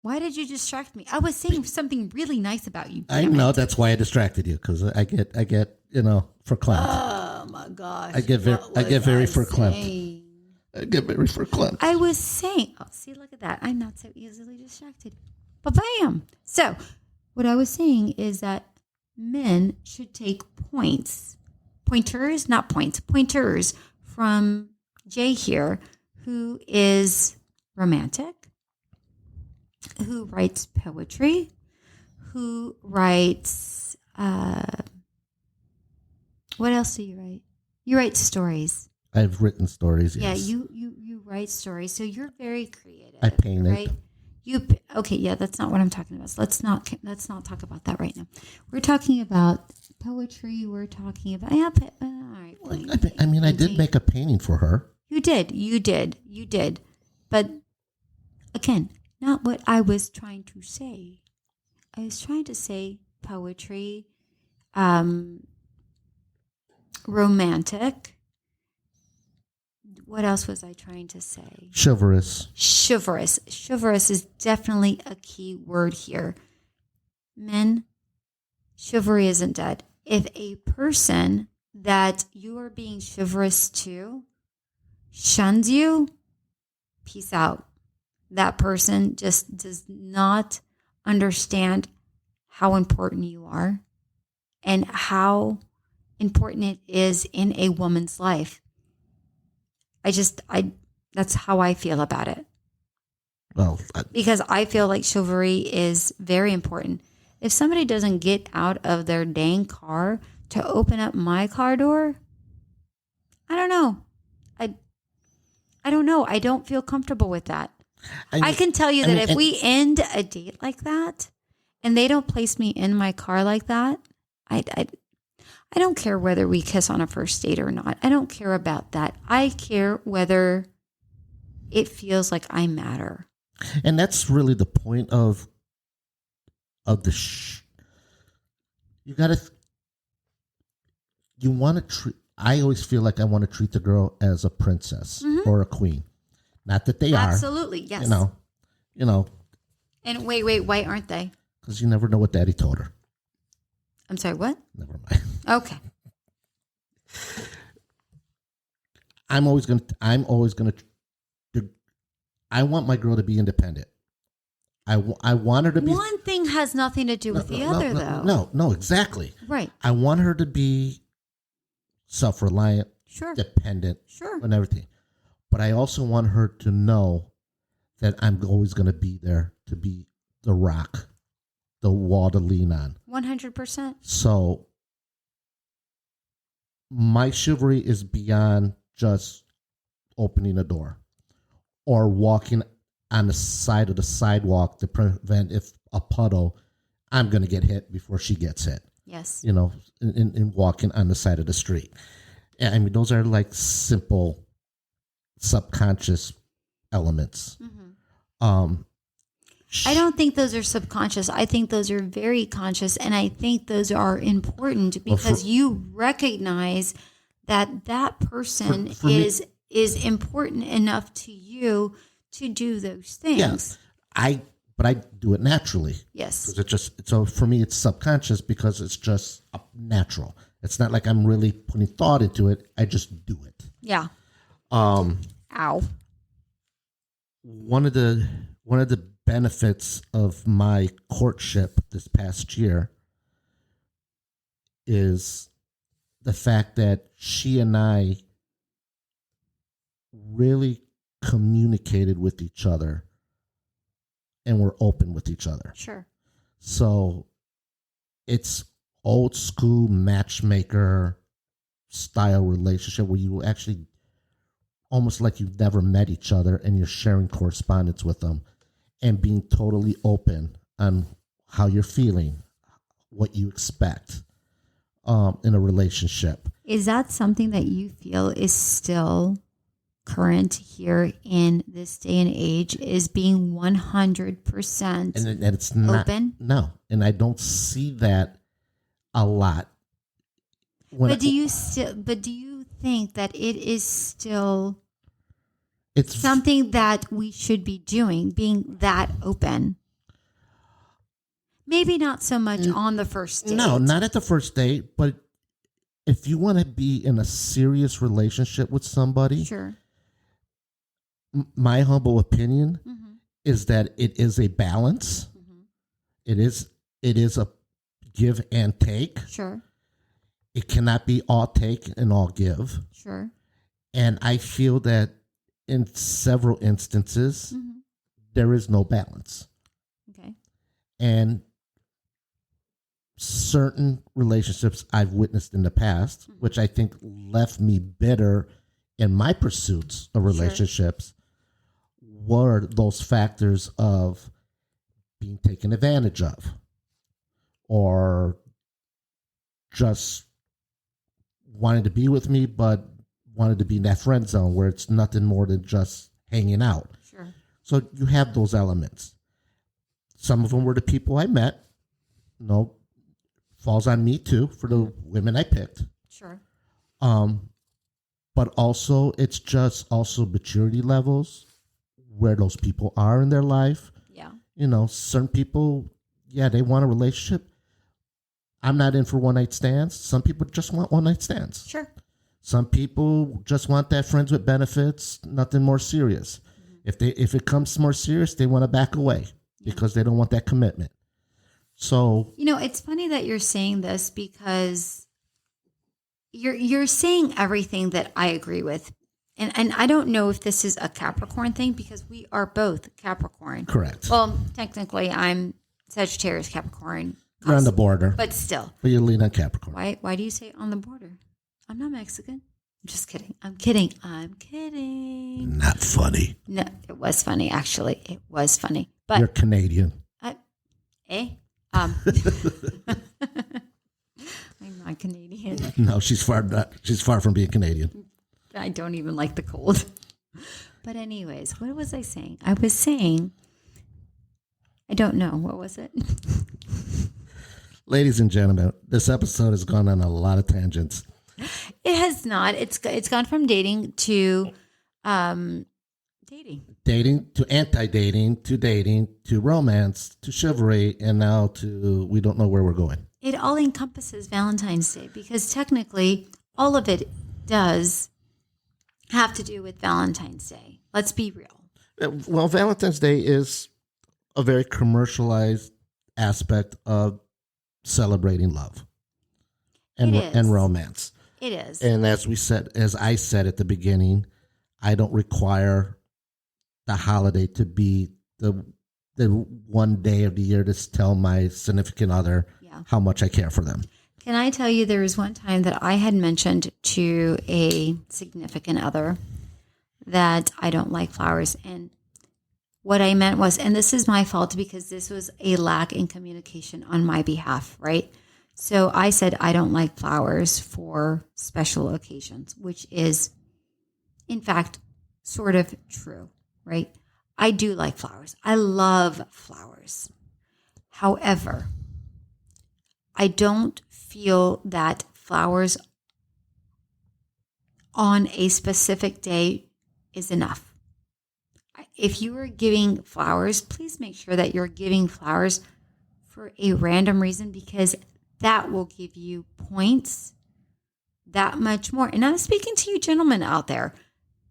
Why did you distract me? I was saying something really nice about you. I know that's why I distracted you because I get verklempt. Oh my gosh! I get very verklempt. I get very verklempt. I was saying, see, look at that. I'm not so easily distracted. But bam! So, what I was saying is that men should take pointers from Jay here, who is romantic, who writes poetry, who writes, what else do you write? You write stories. I've written stories. Yes. Yeah, you write stories. So you're very creative. I painted. Right? Okay, yeah, that's not what I'm talking about. So let's not talk about that right now. We're talking about poetry. We're talking about all right. I did make a painting for her. You did. But again, not what I was trying to say. I was trying to say poetry, romantic. What else was I trying to say? Chivalrous. Chivalrous is definitely a key word here. Men, chivalry isn't dead. If a person that you are being chivalrous to shuns you, peace out. That person just does not understand how important you are and how important it is in a woman's life. That's how I feel about it. Well, because I feel like chivalry is very important. If somebody doesn't get out of their dang car to open up my car door, I don't know. I don't know. I don't feel comfortable with that. I can tell you that if we end a date like that and they don't place me in my car like that, I don't care whether we kiss on a first date or not. I don't care about that. I care whether it feels like I matter. And that's really the point of I always feel like I want to treat the girl as a princess or a queen. Not that they are. Absolutely, yes. You know. And wait, why aren't they? Because you never know what daddy told her. I'm sorry, what? Never mind. Okay. I want my girl to be independent. I want her to be. One thing has nothing to do with the other, though. No, exactly. Right. I want her to be self-reliant, dependent, and everything. But I also want her to know that I'm always going to be there to be the rock, the wall to lean on. 100%. So my chivalry is beyond just opening a door or walking on the side of the sidewalk to prevent if a puddle, I'm going to get hit before she gets hit. Yes. In walking on the side of the street. I mean, those are like simple subconscious elements. Mm-hmm. I don't think those are subconscious. I think those are very conscious, and I think those are important because you recognize that person is important enough to you to do those things. Yes, but I do it naturally. Yes, so for me it's subconscious because it's just natural. It's not like I'm really putting thought into it. I just do it. Yeah. Ow. One of the benefits of my courtship this past year is the fact that she and I really communicated with each other and were open with each other. Sure. So it's old school matchmaker style relationship where you actually almost like you've never met each other and you're sharing correspondence with them and being totally open on how you're feeling, what you expect in a relationship. Is that something that you feel is still current here in this day and age, is being 100% and it's not open? No, and I don't see that a lot. But do you think that it is still it's something that we should be doing, being that open? Maybe not so much on the first date. No, not at the first date, but if you want to be in a serious relationship with somebody, Sure. My humble opinion Mm-hmm. is that it is a balance. Mm-hmm. It is a give and take. Sure. It cannot be all take and all give. Sure. And I feel that in several instances, Mm-hmm. there is no balance. Okay. And certain relationships I've witnessed in the past, Mm-hmm. which I think left me bitter in my pursuits of relationships, were those factors of being taken advantage of or just wanted to be with me, but wanted to be in that friend zone where it's nothing more than just hanging out. Sure. So you have those elements. Some of them were the people I met. No, falls on me too for the women I picked. Sure. But also it's just also maturity levels, where those people are in their life. Yeah. You know, certain people, yeah, they want a relationship. I'm not in for one night stands. Some people just want one night stands. Sure. Some people just want that friends with benefits, nothing more serious. Mm-hmm. If it comes more serious, they want to back away because they don't want that commitment. So, You know, it's funny that you're saying this because you're saying everything that I agree with. And I don't know if this is a Capricorn thing because we are both Capricorn. correct. Well, technically I'm Sagittarius Capricorn. You're on the border, But still. but you lean on Capricorn. Why do you say on the border? I'm not Mexican. I'm just kidding. I'm kidding. Not funny. No, it was funny, actually. It was funny. But You're Canadian. I'm not Canadian. No, she's far from being Canadian. I don't even like the cold. But anyways, what was I saying? I was saying, I don't know. What was it? Ladies and gentlemen, this episode has gone on a lot of tangents. It has not. It's gone from dating to dating. Dating to anti-dating to dating to romance to chivalry and now to we don't know where we're going. It all encompasses Valentine's Day because technically all of it does have to do with Valentine's Day. Let's be real. Well, Valentine's Day is a very commercialized aspect of celebrating love and romance. It is. And as I said at the beginning, I don't require the holiday to be the one day of the year to tell my significant other how much I care for them. Can I tell you, there was one time that I had mentioned to a significant other that I don't like flowers. And what I meant was, and this is my fault because this was a lack in communication on my behalf, right? So I said, I don't like flowers for special occasions, which is, in fact, sort of true, right? I do like flowers. I love flowers. However, I don't feel that flowers on a specific day is enough. If you are giving flowers, please make sure that you're giving flowers for a random reason because that will give you points that much more. And I'm speaking to you gentlemen out there.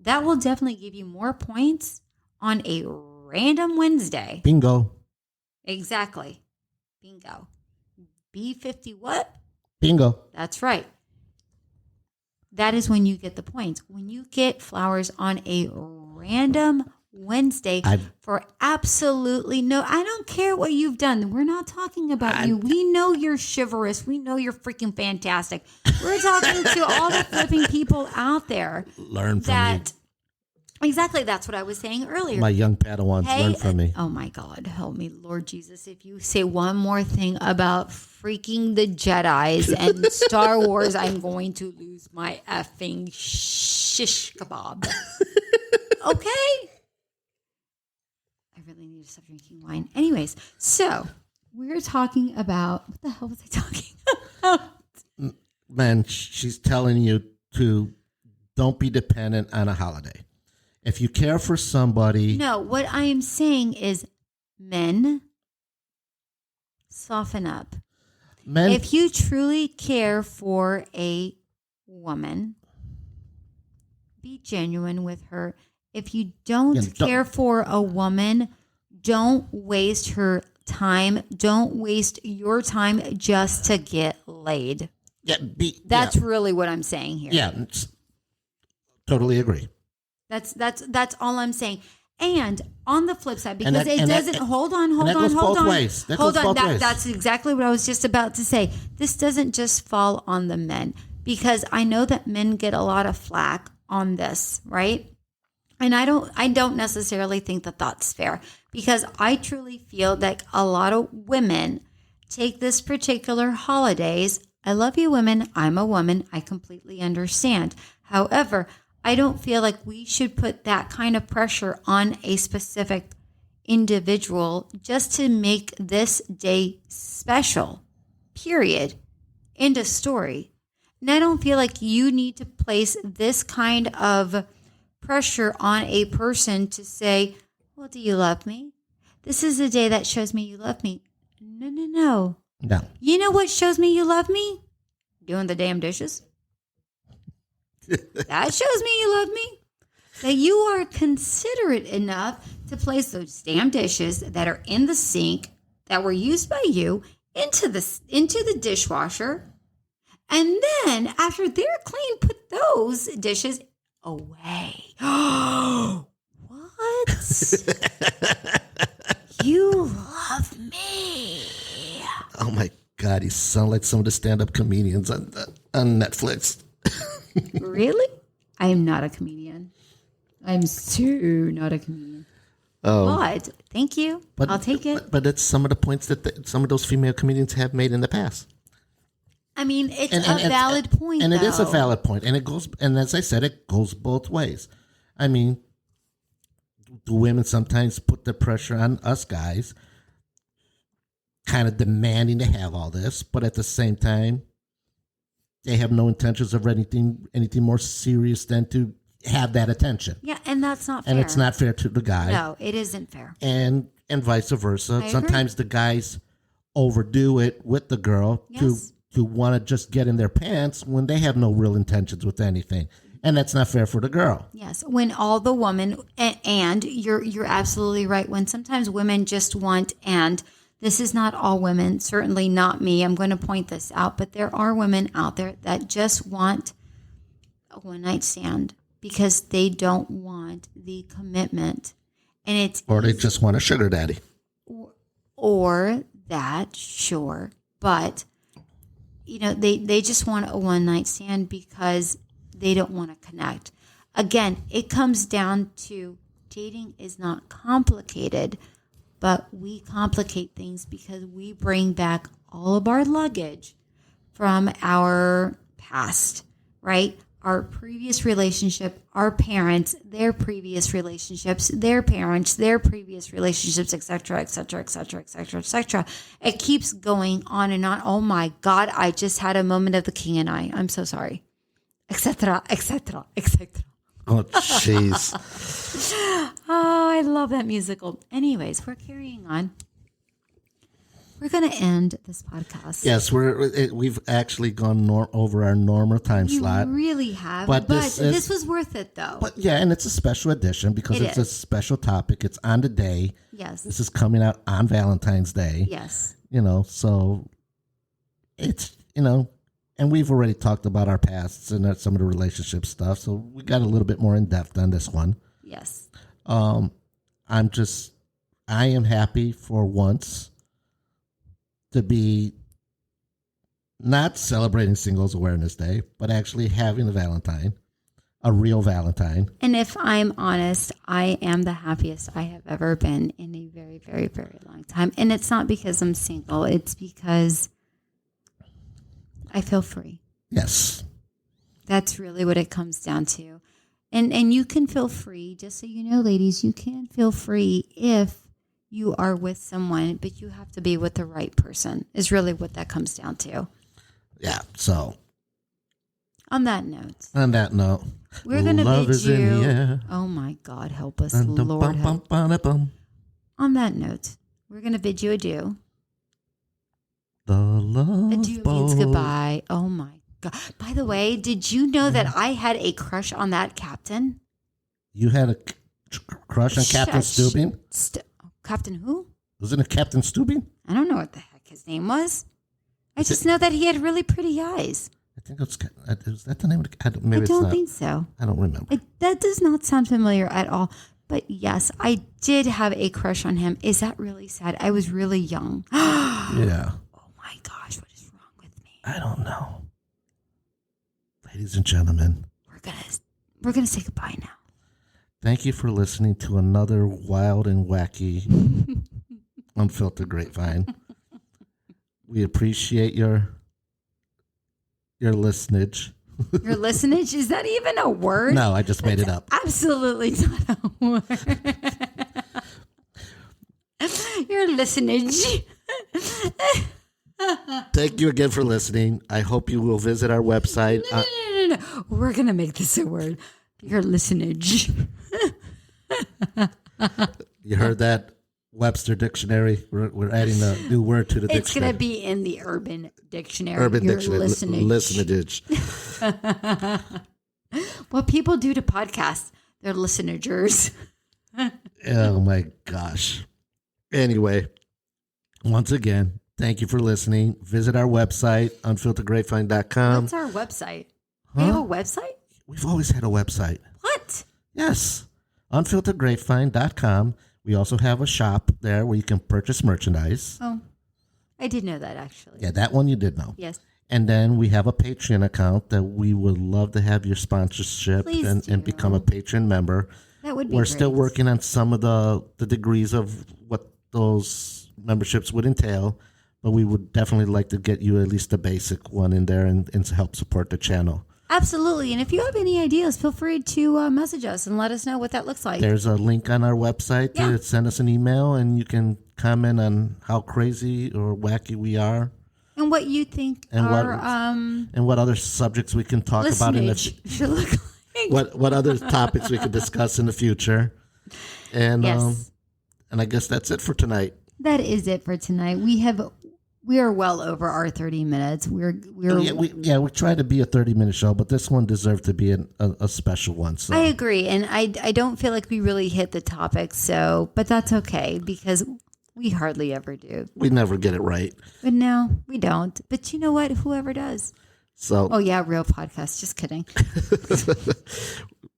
That will definitely give you more points on a random Wednesday. Bingo. Exactly. Bingo. B50 what? Bingo. That's right. That is when you get the points. When you get flowers on a random Wednesday for absolutely no, I don't care what you've done. We're not talking about you. We know you're chivalrous. We know you're freaking fantastic. We're talking to all the flipping people out there. Learn from me. Exactly. That's what I was saying earlier. My young Padawans, learn from me. Oh my God. Help me, Lord Jesus. If you say one more thing about freaking the Jedis and Star Wars, I'm going to lose my effing shish kebab. Okay? I really need to stop drinking wine. Anyways, so we're talking about, what the hell was I talking about? Man, she's telling you to don't be dependent on a holiday. If you care for somebody. No, what I am saying is men, soften up. Men, If you truly care for a woman, be genuine with her. If you don't care for a woman, don't waste her time. Don't waste your time just to get laid. That's really what I'm saying here. Yeah, totally agree. That's all I'm saying. And on the flip side, because it doesn't. Hold on. That's exactly what I was just about to say. This doesn't just fall on the men, because I know that men get a lot of flack on this, right? And I don't necessarily think that that's fair, because I truly feel that a lot of women take this particular holidays. I love you, women. I'm a woman. I completely understand. However, I don't feel like we should put that kind of pressure on a specific individual just to make this day special, period. End of story. And I don't feel like you need to place this kind of pressure on a person to say, well, do you love me? This is a day that shows me you love me. No. You know what shows me you love me? Doing the damn dishes. That shows me you love me. That you are considerate enough to place those damn dishes that are in the sink that were used by you into the dishwasher. And then after they're clean, put those dishes away. What? You love me. Oh my God, you sound like some of the stand-up comedians on Netflix. Really? I am not a comedian. I'm so not a comedian. Oh, but thank you. I'll take it. But it's some of the points that some of those female comedians have made in the past. I mean, it's a valid point, and though. It is a valid point, and it goes. And as I said, it goes both ways. I mean, the women sometimes put the pressure on us guys, kind of demanding to have all this, but at the same time, they have no intentions of anything more serious than to have that attention. Yeah, and that's not fair. And it's not fair to the guy. No, it isn't fair. And vice versa. Sometimes the guys overdo it with the girl to want to just get in their pants when they have no real intentions with anything. And that's not fair for the girl. Yes, when all the woman, and you're absolutely right, when sometimes women just want, and this is not all women, certainly not me, I'm going to point this out, but there are women out there that just want a one-night stand because they don't want the commitment. And or they just want a sugar daddy. Or that, sure. But, they just want a one-night stand because they don't want to connect. Again, it comes down to dating is not complicated, but we complicate things because we bring back all of our luggage from our past, right? Our previous relationship, our parents, their previous relationships, their parents, their previous relationships, etc., etc., etc., etc., etc. It keeps going on and on. Oh my God, I just had a moment of the king and I. I'm so sorry. Etc., etc., etc. Oh, jeez. Oh, I love that musical. Anyways, we're carrying on. We're going to end this podcast. Yes, we've actually gone over our normal time slot. We really have. But this was worth it, though. But yeah, and it's a special edition because it's a special topic. It's on the day. Yes. This is coming out on Valentine's Day. Yes. So it's, and we've already talked about our pasts and some of the relationship stuff. So we got a little bit more in depth on this one. Yes. I am happy for once to be not celebrating Singles Awareness Day, but actually having a real Valentine. And if I'm honest, I am the happiest I have ever been in a very, very, very long time. And it's not because I'm single. It's because I feel free. Yes. That's really what it comes down to. And you can feel free, just so you know, ladies, you can feel free if you are with someone, but you have to be with the right person, is really what that comes down to. Yeah, so. On that note. We're going to bid you. Oh my God, help us, Lord. Help. On that note, we're going to bid you adieu. The love Adieu means goodbye. Oh my God. By the way, did you know that I had a crush on that captain? You had a crush on Captain Stubing? Captain who? Wasn't it Captain Stubing? I don't know what the heck his name was. I just know that he had really pretty eyes. I think it's is that the name of the maybe I don't think so. I don't remember. That does not sound familiar at all. But yes, I did have a crush on him. Is that really sad? I was really young. Yeah. Oh my gosh, what is wrong with me? I don't know. Ladies and gentlemen, we're gonna say goodbye now. thank you for listening to another wild and wacky unfiltered grapevine. We appreciate your listenage. Your listenage? Is that even a word? No, I just made it up. Absolutely not a word. Your listenage. Thank you again for listening. I hope you will visit our website. No. We're going to make this a word. Your listenage. You heard that? Webster Dictionary. We're adding a new word to the dictionary. It's going to be in the Urban Dictionary. Urban Your Dictionary. listenage. What people do to podcasts, they're listenagers. Oh my gosh. Anyway, once again, thank you for listening. Visit our website, unfilteredgrapevine.com. What's our website? We have a website? We've always had a website. What? Yes. Unfilteredgrapevine.com. We also have a shop there where you can purchase merchandise. Oh, I did know that actually. Yeah, that one you did know. Yes. And then we have a Patreon account that we would love to have your sponsorship and become a Patreon member. That would be We're great. still working on some of the degrees of what those memberships would entail, but we would definitely like to get you at least a basic one in there and help support the channel. Absolutely. And if you have any ideas, feel free to message us and let us know what that looks like. There's a link on our website to send us an email, and you can comment on how crazy or wacky we are. And what you think And what other subjects we can talk about in the should look like. what other topics we could discuss in the future. And Yes. and I guess that's it for tonight. That is it for tonight. We are well over our 30 minutes. We're we try to be a 30-minute show, but this one deserved to be a special one. So I agree, and I don't feel like we really hit the topic. So, but that's okay because we hardly ever do. We never get it right. But no, we don't. But you know what? Whoever does. So Oh yeah, real podcast. Just kidding.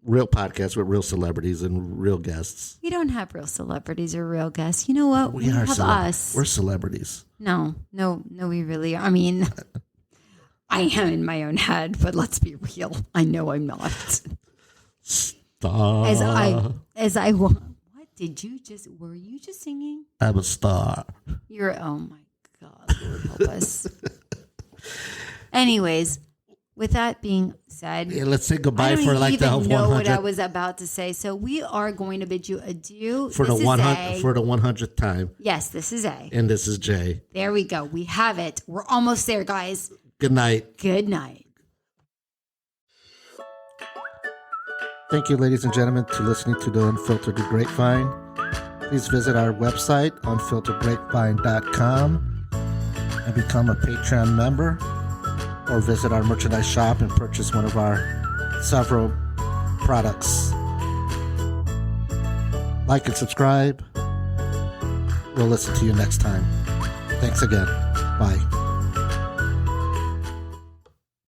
Real podcast with real celebrities and real guests. We don't have real celebrities or real guests. You know what? We have us. We're celebrities. No, we really are. I mean, I am in my own head, but let's be real. I know I'm not. Star. As I what were you just singing? I'm a star. Oh my God, Lord help us. Anyways, with that being said, let's say goodbye for like the 100. I don't even know what I was about to say. So we are going to bid you adieu. For the 100th time. Yes, this is A. And this is Jay. There we go. We have it. We're almost there, guys. Good night. Good night. Thank you, ladies and gentlemen, to listening to the Unfiltered Grapevine. Please visit our website, unfilteredgrapevine.com, and become a Patreon member, or visit our merchandise shop and purchase one of our several products. Like and subscribe. We'll listen to you next time. Thanks again. Bye.